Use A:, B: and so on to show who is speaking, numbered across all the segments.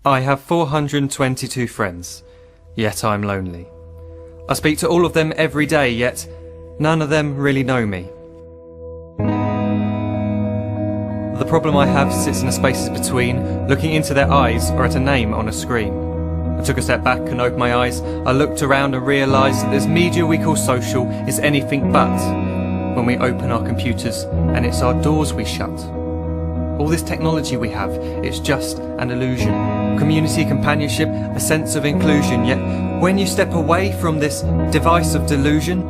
A: I have 422 friends, yet I'm lonely. I speak to all of them every day, yet none of them really know me. The problem I have sits in the spaces between, looking into their eyes or at a name on a screen. I took a step back and opened my eyes. I looked around and realised that this media we call social is anything but when we open our computers and it's our doors we shut. All this technology we have, it's just an illusion. Community, companionship, a sense of inclusion. Yet when you step away from this device of delusion,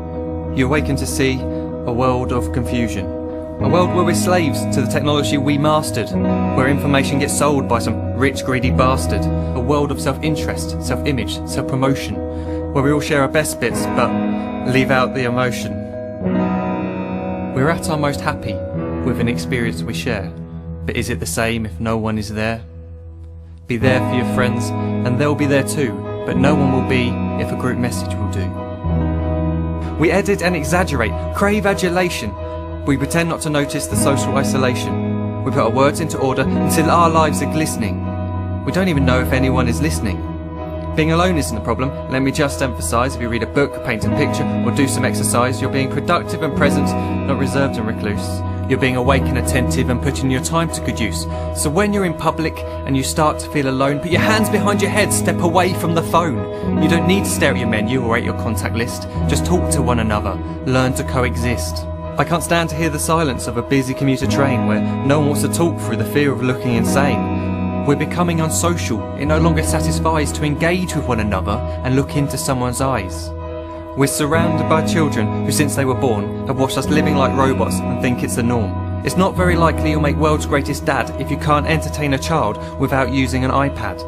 A: you awaken to see a world of confusion. A world where we're slaves to the technology we mastered, where information gets sold by some rich, greedy bastard. A world of self-interest, self-image, self-promotion, where we all share our best bits but leave out the emotion. We're at our most happy with an experience we share. But is it the same if no one is there? Be there for your friends, and they'll be there too, but no one will be if a group message will do. We edit and exaggerate, crave adulation. We pretend not to notice the social isolation. We put our words into order until our lives are glistening. We don't even know if anyone is listening. Being alone isn't the problem. Let me just emphasise, if you read a book, paint a picture, or do some exercise, you're being productive and present, not reserved and recluse. You're being awake and attentive and putting your time to good use. So when you're in public and you start to feel alone, put your hands behind your head, step away from the phone. You don't need to stare at your menu or at your contact list. Just talk to one another. Learn to coexist. I can't stand to hear the silence of a busy commuter train where no one wants to talk through the fear of looking insane. We're becoming unsocial. It no longer satisfies to engage with one another and look into someone's eyes. We're surrounded by children who, since they were born, have watched us living like robots and think it's the norm. It's not very likely you'll make world's greatest dad if you can't entertain a child without using an iPad.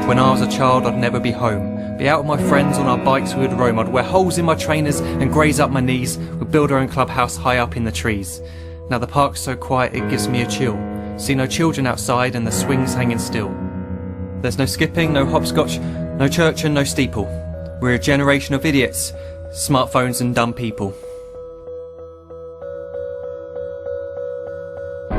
A: When I was a child, I'd never be home. Be out with my friends on our bikes we would roam. I'd wear holes in my trainers and graze up my knees. We'd build our own clubhouse high up in the trees. Now the park's so quiet it gives me a chill. See no children outside and the swings hanging still. There's no skipping, no hopscotch, no church and no steeple. We're a generation of idiots, smartphones and dumb people.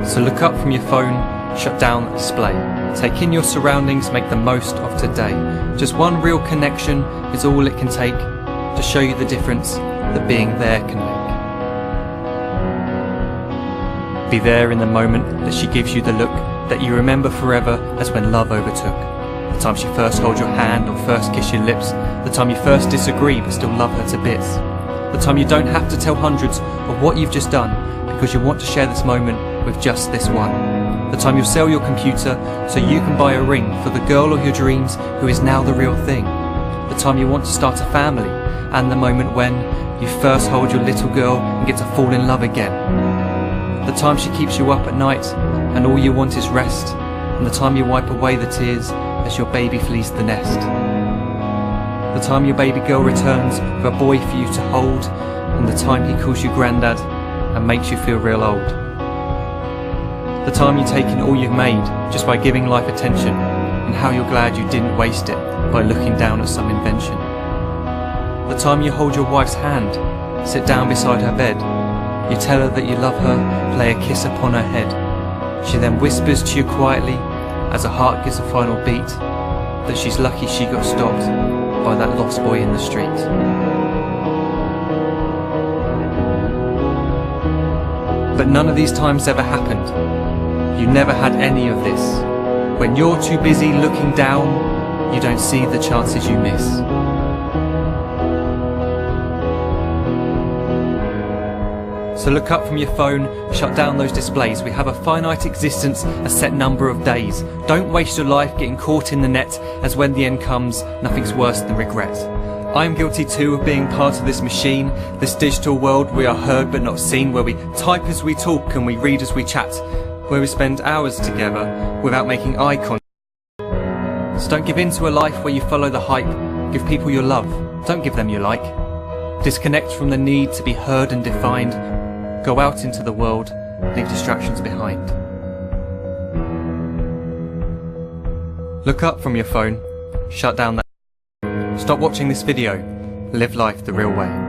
A: So look up from your phone, shut down the display. Take in your surroundings, make the most of today. Just one real connection is all it can take to show you the difference that being there can make. Be there in the moment that she gives you the look that you remember forever as when love overtook. The time she first holds your hand or first kiss your lips. The time you first disagree but still love her to bits. The time you don't have to tell hundreds of what you've just done because you want to share this moment with just this one. The time you'll sell your computer so you can buy a ring for the girl of your dreams who is now the real thing. The time you want to start a family, and the moment when you first hold your little girl and get to fall in love again. The time she keeps you up at night and all you want is rest, and the time you wipe away the tears as your baby flees the nest. The time your baby girl returns with a boy for you to hold, and the time he calls you granddad and makes you feel real old. The time you take in all you've made just by giving life attention, and how you're glad you didn't waste it by looking down at some invention. The time you hold your wife's hand, sit down beside her bed, you tell her that you love her, lay a kiss upon her head. She then whispers to you quietly as her heart gives a final beat that she's lucky she got stopped by that lost boy in the street. But none of these times ever happened. You never had any of this. When you're too busy looking down, you don't see the chances you miss. So look up from your phone, shut down those displays. We have a finite existence, a set number of days. Don't waste your life getting caught in the net, as when the end comes, nothing's worse than regret. I'm guilty too of being part of this machine, this digital world we are heard but not seen, where we type as we talk and we read as we chat, where we spend hours together without making eye contact. So don't give in to a life where you follow the hype. Give people your love, don't give them your like. Disconnect from the need to be heard and defined. Go out into the world, leave distractions behind. Look up from your phone, shut down that. Stop watching this video, live life the real way.